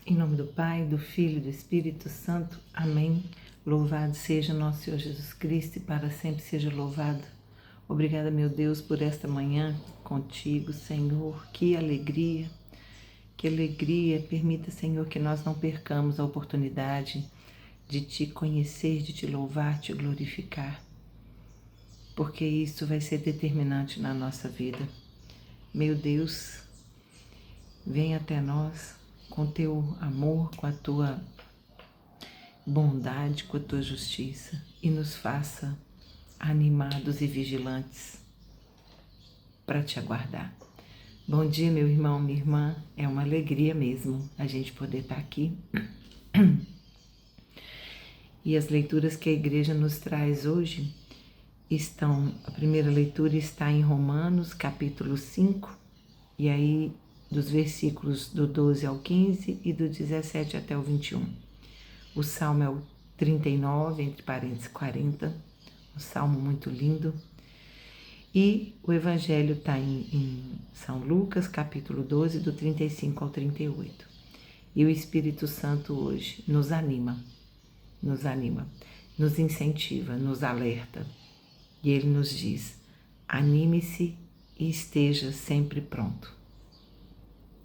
Em nome do Pai, do Filho e do Espírito Santo. Amém. Louvado seja nosso Senhor Jesus Cristo e para sempre seja louvado. Obrigada, meu Deus, por esta manhã contigo, Senhor. Que alegria, que alegria. Permita, Senhor, que nós não percamos a oportunidade de Te conhecer, de Te louvar, Te glorificar, porque isso vai ser determinante na nossa vida. Meu Deus, vem até nós com Teu amor, com a Tua bondade, com a Tua justiça e nos faça animados e vigilantes para Te aguardar. Bom dia, meu irmão, minha irmã. É uma alegria mesmo a gente poder estar aqui. E as leituras que a igreja nos traz hoje a primeira leitura está em Romanos, capítulo 5, e aí dos versículos do 12 ao 15 e do 17 até o 21. O salmo é o 39, entre parênteses 40, um salmo muito lindo. E o evangelho está em São Lucas, capítulo 12, do 35 ao 38. E o Espírito Santo hoje nos anima, nos incentiva, nos alerta. E ele nos diz: anime-se e esteja sempre pronto.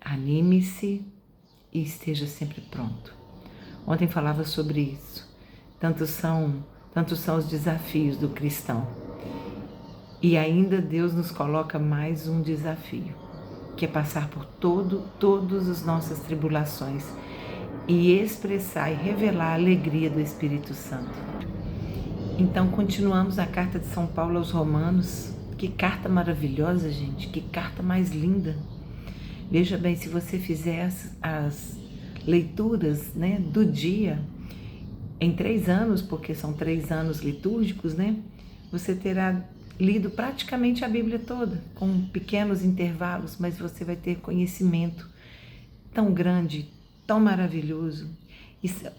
Anime-se e esteja sempre pronto. Ontem falava sobre isso. Tantos são os desafios do cristão. E ainda Deus nos coloca mais um desafio, que é passar por todas as nossas tribulações e expressar e revelar a alegria do Espírito Santo. Então continuamos a carta de São Paulo aos Romanos. Que carta maravilhosa, gente, que carta mais linda. Veja bem, se você fizer as leituras, né, do dia em 3 anos, porque são 3 anos litúrgicos, né, você terá lido praticamente a Bíblia toda, com pequenos intervalos, mas você vai ter conhecimento tão grande, tão maravilhoso.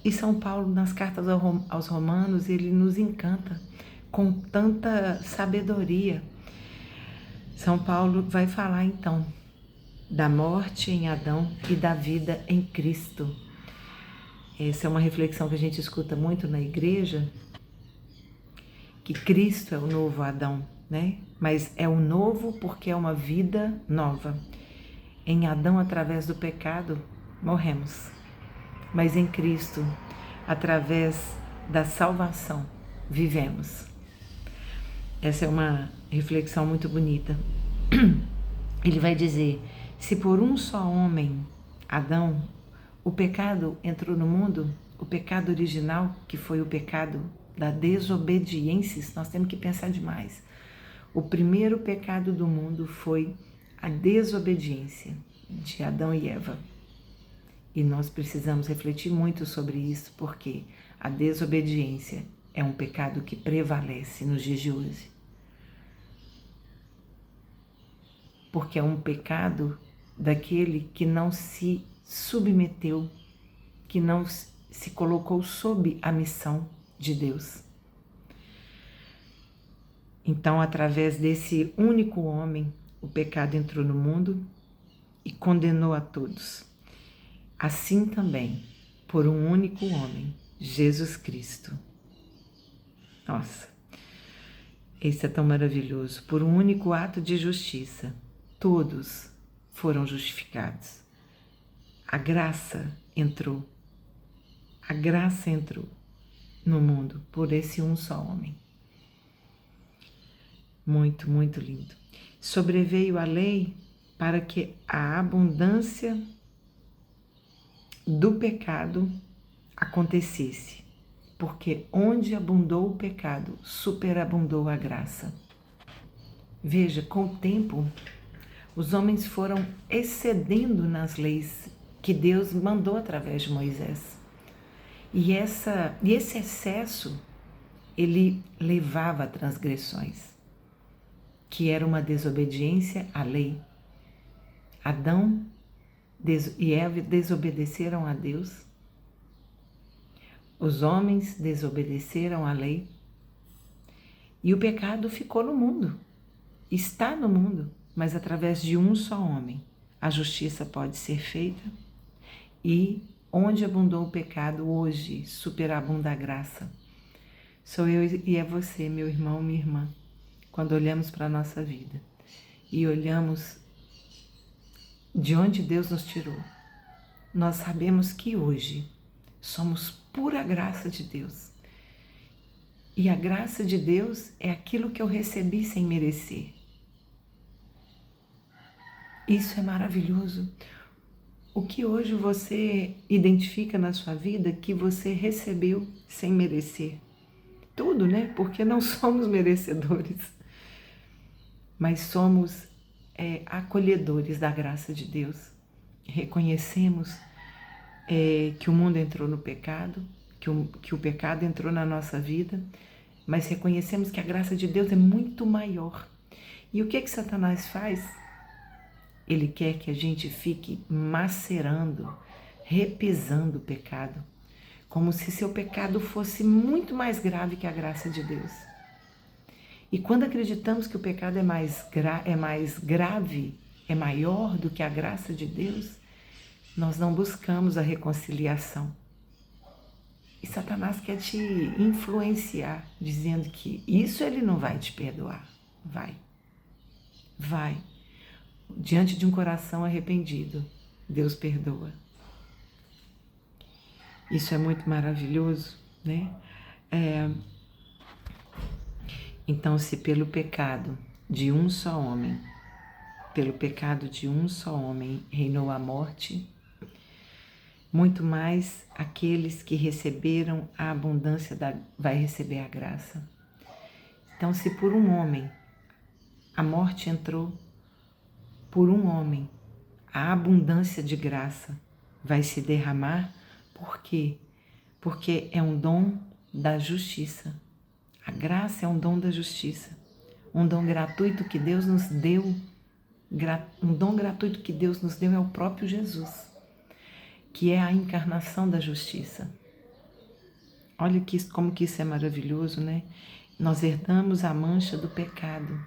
E São Paulo, nas cartas aos Romanos, ele nos encanta com tanta sabedoria. São Paulo vai falar então da morte em Adão e da vida em Cristo. Essa é uma reflexão que a gente escuta muito na igreja, que Cristo é o novo Adão, né? Mas é o novo porque é uma vida nova. Em Adão, através do pecado, morremos. Mas em Cristo, através da salvação, vivemos. Essa é uma reflexão muito bonita. Ele vai dizer: se por um só homem, Adão, o pecado entrou no mundo, o pecado original, que foi o pecado da desobediência, nós temos que pensar demais. O primeiro pecado do mundo foi a desobediência de Adão e Eva. E nós precisamos refletir muito sobre isso, porque a desobediência é um pecado que prevalece nos dias de hoje. Porque é um pecado daquele que não se submeteu, que não se colocou sob a missão de Deus. Então, através desse único homem, o pecado entrou no mundo e condenou a todos. Assim também, por um único homem, Jesus Cristo. Nossa, esse é tão maravilhoso. Por um único ato de justiça, todos foram justificados. A graça entrou no mundo por esse um só homem. Muito, muito lindo. Sobreveio a lei para que a abundância do pecado acontecesse, porque onde abundou o pecado, superabundou a graça. Veja, com o tempo, os homens foram excedendo nas leis que Deus mandou através de Moisés. E esse excesso, ele levava a transgressões, que era uma desobediência à lei. Adão e Eva desobedeceram a Deus. Os homens desobedeceram à lei. E o pecado ficou no mundo. Está no mundo, mas através de um só homem. A justiça pode ser feita e Onde abundou o pecado, hoje superabunda a graça. Sou eu e é você, meu irmão, minha irmã, quando olhamos para a nossa vida e olhamos de onde Deus nos tirou. Nós sabemos que hoje somos pura graça de Deus. E a graça de Deus é aquilo que eu recebi sem merecer. Isso é maravilhoso. O que hoje você identifica na sua vida que você recebeu sem merecer? Tudo, né? Porque não somos merecedores, mas somos acolhedores da graça de Deus. Reconhecemos que o mundo entrou no pecado, que o pecado entrou na nossa vida, mas reconhecemos que a graça de Deus é muito maior. E o que Satanás faz? Ele quer que a gente fique macerando, repisando o pecado, como se seu pecado fosse muito mais grave que a graça de Deus. E quando acreditamos que o pecado é mais grave, é maior do que a graça de Deus, nós não buscamos a reconciliação. E Satanás quer te influenciar, dizendo que isso ele não vai te perdoar. Vai. Diante de um coração arrependido, Deus perdoa. Isso é muito maravilhoso, né? Então, se pelo pecado de um só homem, reinou a morte, muito mais aqueles que receberam a abundância vai receber a graça. Então, se por um homem a morte entrou, por um homem a abundância de graça vai se derramar. Por quê? Porque é um dom da justiça. A graça é um dom da justiça, um dom gratuito que Deus nos deu. Um dom gratuito que Deus nos deu é o próprio Jesus, que é a encarnação da justiça. Olha como que isso é maravilhoso, né? Nós herdamos a mancha do pecado,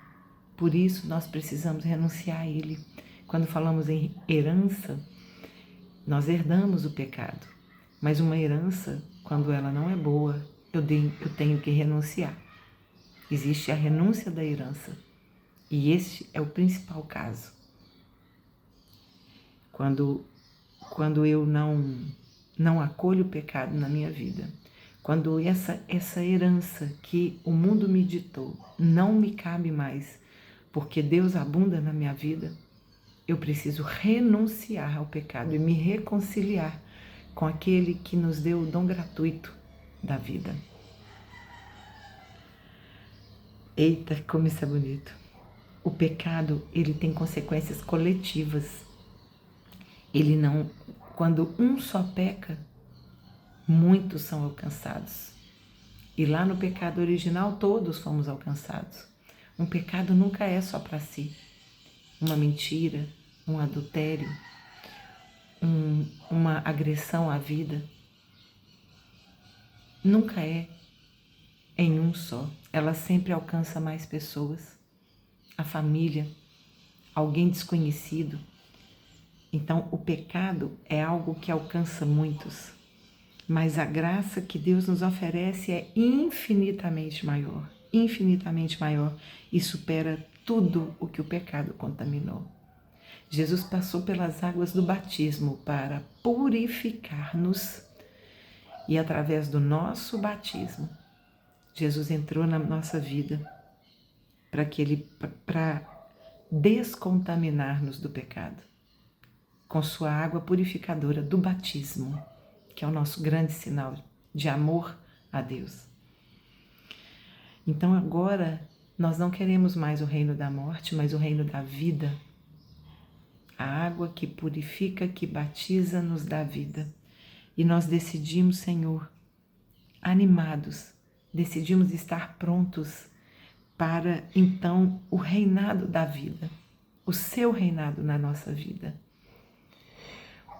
por isso nós precisamos renunciar a ele. Quando falamos em herança, nós herdamos o pecado, mas uma herança, quando ela não é boa, eu tenho que renunciar. Existe a renúncia da herança, e este é o principal caso. Quando eu não acolho o pecado na minha vida, quando essa herança que o mundo me ditou não me cabe mais, porque Deus abunda na minha vida, eu preciso renunciar ao pecado e me reconciliar com aquele que nos deu o dom gratuito da vida. Eita, como isso é bonito. O pecado, ele tem consequências coletivas. Quando um só peca, muitos são alcançados. E lá no pecado original, todos fomos alcançados. Um pecado nunca é só para si. Uma mentira, um adultério, uma agressão à vida, nunca é em um só. Ela sempre alcança mais pessoas, a família, alguém desconhecido. Então, o pecado é algo que alcança muitos, mas a graça que Deus nos oferece é infinitamente maior e supera tudo o que o pecado contaminou. Jesus passou pelas águas do batismo para purificar-nos e através do nosso batismo, Jesus entrou na nossa vida para descontaminar-nos do pecado com sua água purificadora do batismo, que é o nosso grande sinal de amor a Deus. Então agora nós não queremos mais o reino da morte, mas o reino da vida. A água que purifica, que batiza, nos dá vida. E nós decidimos, Senhor, animados, decidimos estar prontos para, então, o reinado da vida, o seu reinado na nossa vida.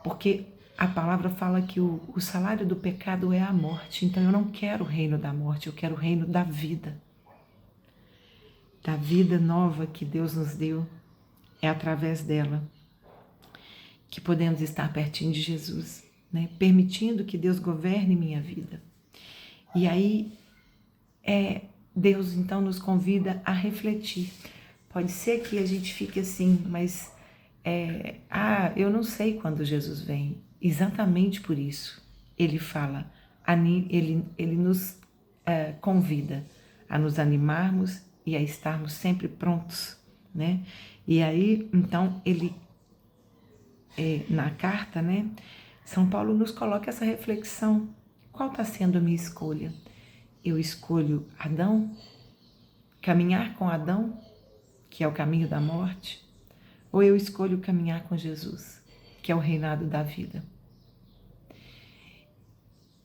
Porque a palavra fala que o salário do pecado é a morte, então eu não quero o reino da morte, eu quero o reino da vida nova que Deus nos deu. É através dela que podemos estar pertinho de Jesus. né? Permitindo que Deus governe minha vida. E aí, Deus então nos convida a refletir. Pode ser que a gente fique assim, mas eu não sei quando Jesus vem. Exatamente por isso, ele fala, ele nos convida a nos animarmos e a estarmos sempre prontos, né? E aí, então, ele, na carta, né? São Paulo nos coloca essa reflexão. Qual está sendo a minha escolha? Eu escolho Adão? Caminhar com Adão, que é o caminho da morte? Ou eu escolho caminhar com Jesus, que é o reinado da vida?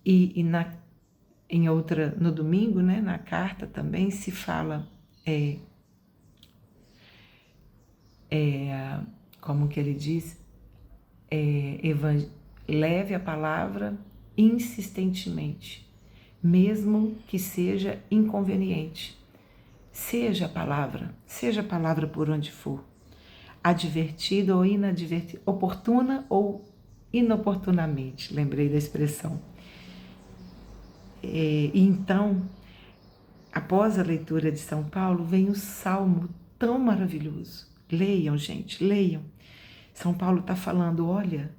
E no domingo, né, na carta também se fala, como que ele diz, leve a palavra insistentemente, mesmo que seja inconveniente. Seja a palavra por onde for, advertida ou inadvertida, oportuna ou inoportunamente, lembrei da expressão. E então, após a leitura de São Paulo, vem o Salmo tão maravilhoso. Leiam, gente, leiam. São Paulo está falando, olha,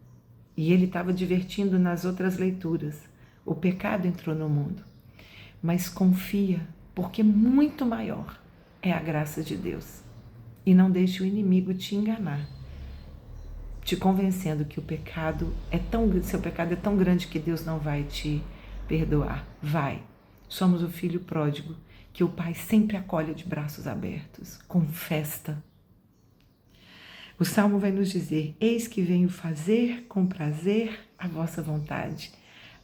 e ele estava divertindo nas outras leituras. O pecado entrou no mundo, mas confia, porque muito maior é a graça de Deus. E não deixe o inimigo te enganar, te convencendo que seu pecado é tão grande que Deus não vai te perdoar. Vai. Somos o filho pródigo que o Pai sempre acolhe de braços abertos, com festa. O Salmo vai nos dizer, eis que venho fazer com prazer a vossa vontade.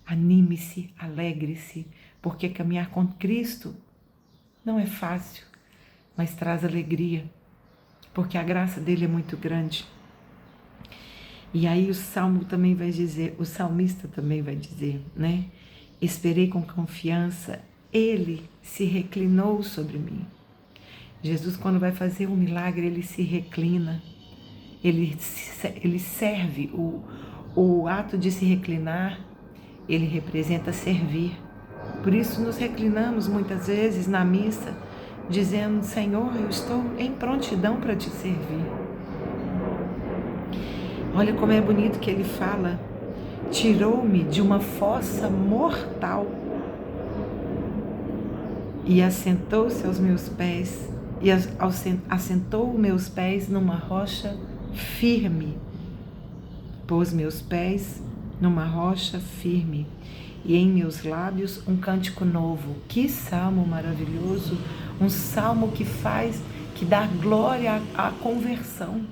Anime-se, alegre-se, porque caminhar com Cristo não é fácil, mas traz alegria, porque a graça dele é muito grande. E aí o salmista também vai dizer, né? Esperei com confiança, ele se reclinou sobre mim. Jesus, quando vai fazer um milagre, ele se reclina, ele serve. O ato de se reclinar, ele representa servir. Por isso nos reclinamos muitas vezes na missa, dizendo, Senhor, eu estou em prontidão para te servir. Olha como é bonito que ele fala, tirou-me de uma fossa mortal e assentou-se aos meus pés, e assentou meus pés numa rocha firme, pôs meus pés numa rocha firme, e em meus lábios um cântico novo. Que salmo maravilhoso, um salmo que dá glória à conversão.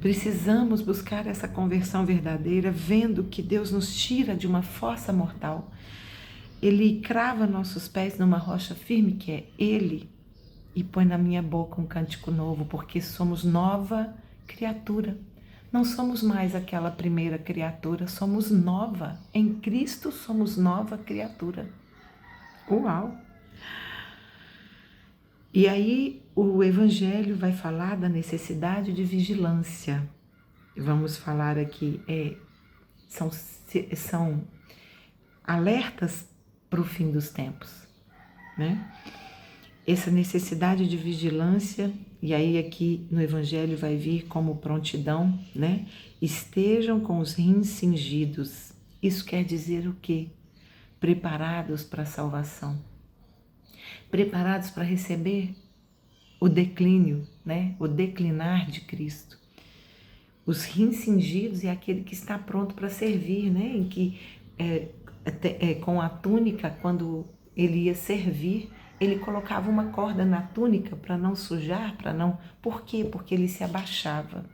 Precisamos buscar essa conversão verdadeira, vendo que Deus nos tira de uma fossa mortal. Ele crava nossos pés numa rocha firme, que é Ele, e põe na minha boca um cântico novo, porque somos nova criatura. Não somos mais aquela primeira criatura, somos nova. Em Cristo somos nova criatura. Uau! E aí o Evangelho vai falar da necessidade de vigilância. Vamos falar aqui, são alertas para o fim dos tempos, né? Essa necessidade de vigilância, e aí aqui no Evangelho vai vir como prontidão, né? Estejam com os rins cingidos. Isso quer dizer o quê? Preparados para a salvação. Preparados para receber o declínio, né? O declinar de Cristo. Os rins cingidos é aquele que está pronto para servir, né? Em que com a túnica, quando ele ia servir, ele colocava uma corda na túnica para não sujar, Por quê? Porque ele se abaixava.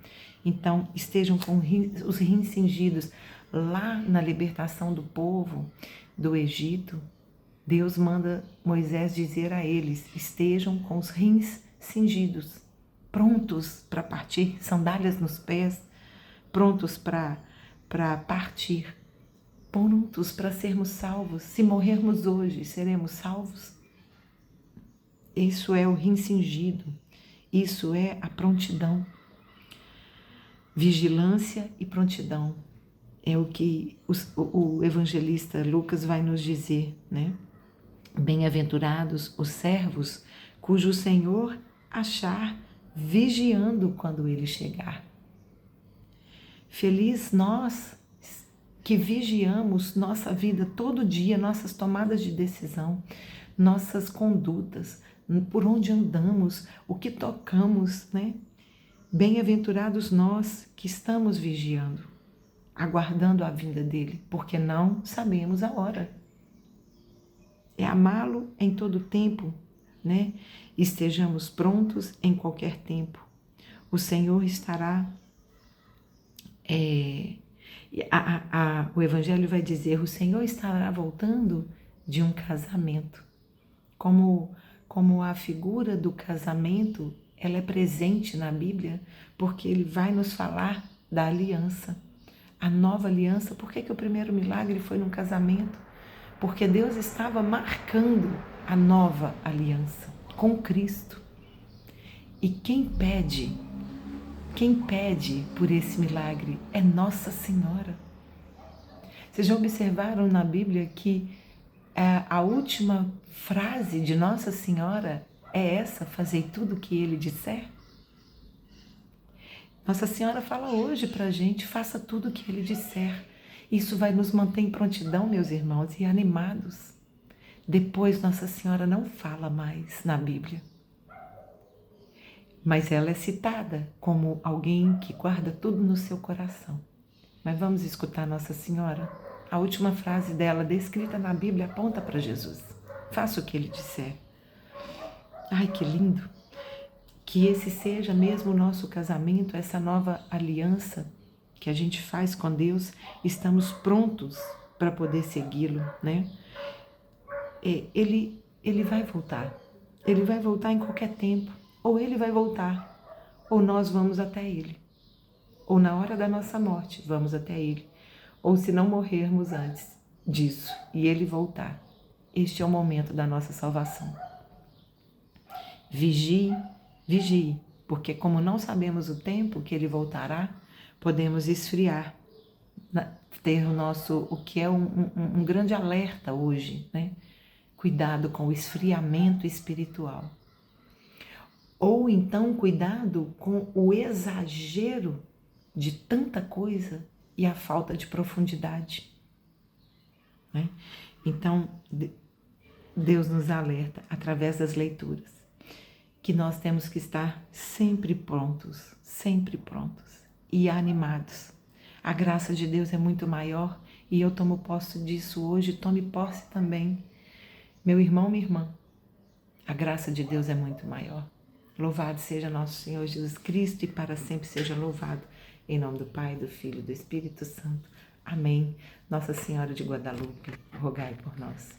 Então, estejam com os rins cingidos. Lá na libertação do povo do Egito, Deus manda Moisés dizer a eles, estejam com os rins cingidos, prontos para partir, sandálias nos pés, prontos para partir, prontos para sermos salvos. Se morrermos hoje, seremos salvos? Isso é o rim cingido, isso é a prontidão. vigilância e prontidão. É o que o evangelista Lucas vai nos dizer, né? Bem-aventurados os servos cujo Senhor achar vigiando quando ele chegar. Feliz nós que vigiamos nossa vida todo dia, nossas tomadas de decisão, nossas condutas, por onde andamos, o que tocamos, né? Bem-aventurados nós que estamos vigiando, aguardando a vinda dele, porque não sabemos a hora. É amá-lo em todo tempo, né? Estejamos prontos em qualquer tempo. O Senhor estará... o Evangelho vai dizer, o Senhor estará voltando de um casamento. Como a figura do casamento, ela é presente na Bíblia, porque ele vai nos falar da aliança. A nova aliança. Por que o primeiro milagre foi num casamento? Porque Deus estava marcando a nova aliança com Cristo. E quem pede por esse milagre é Nossa Senhora. Vocês já observaram na Bíblia que a última frase de Nossa Senhora é essa: fazei tudo o que Ele disser? Nossa Senhora fala hoje para a gente, faça tudo o que Ele disser. Isso vai nos manter em prontidão, meus irmãos, e animados. Depois Nossa Senhora não fala mais na Bíblia. Mas ela é citada como alguém que guarda tudo no seu coração. Mas vamos escutar Nossa Senhora? A última frase dela, descrita na Bíblia, aponta para Jesus. Faça o que Ele disser. Ai, que lindo! Que esse seja mesmo o nosso casamento, essa nova aliança que a gente faz com Deus. Estamos prontos para poder segui-lo, né? Ele vai voltar. Ele vai voltar em qualquer tempo. Ou Ele vai voltar, ou nós vamos até Ele. Ou na hora da nossa morte, vamos até Ele. Ou se não morrermos antes disso e Ele voltar. Este é o momento da nossa salvação. Vigie, vigie, porque como não sabemos o tempo que Ele voltará, podemos esfriar, ter o que é um grande alerta hoje, né? Cuidado com o esfriamento espiritual. Ou então cuidado com o exagero de tanta coisa e a falta de profundidade, né? Então, Deus nos alerta através das leituras que nós temos que estar sempre prontos e animados. A graça de Deus é muito maior e eu tomo posse disso hoje, tome posse também. Meu irmão, minha irmã, a graça de Deus é muito maior. Louvado seja nosso Senhor Jesus Cristo e para sempre seja louvado. Em nome do Pai, do Filho e do Espírito Santo. Amém. Nossa Senhora de Guadalupe, rogai por nós.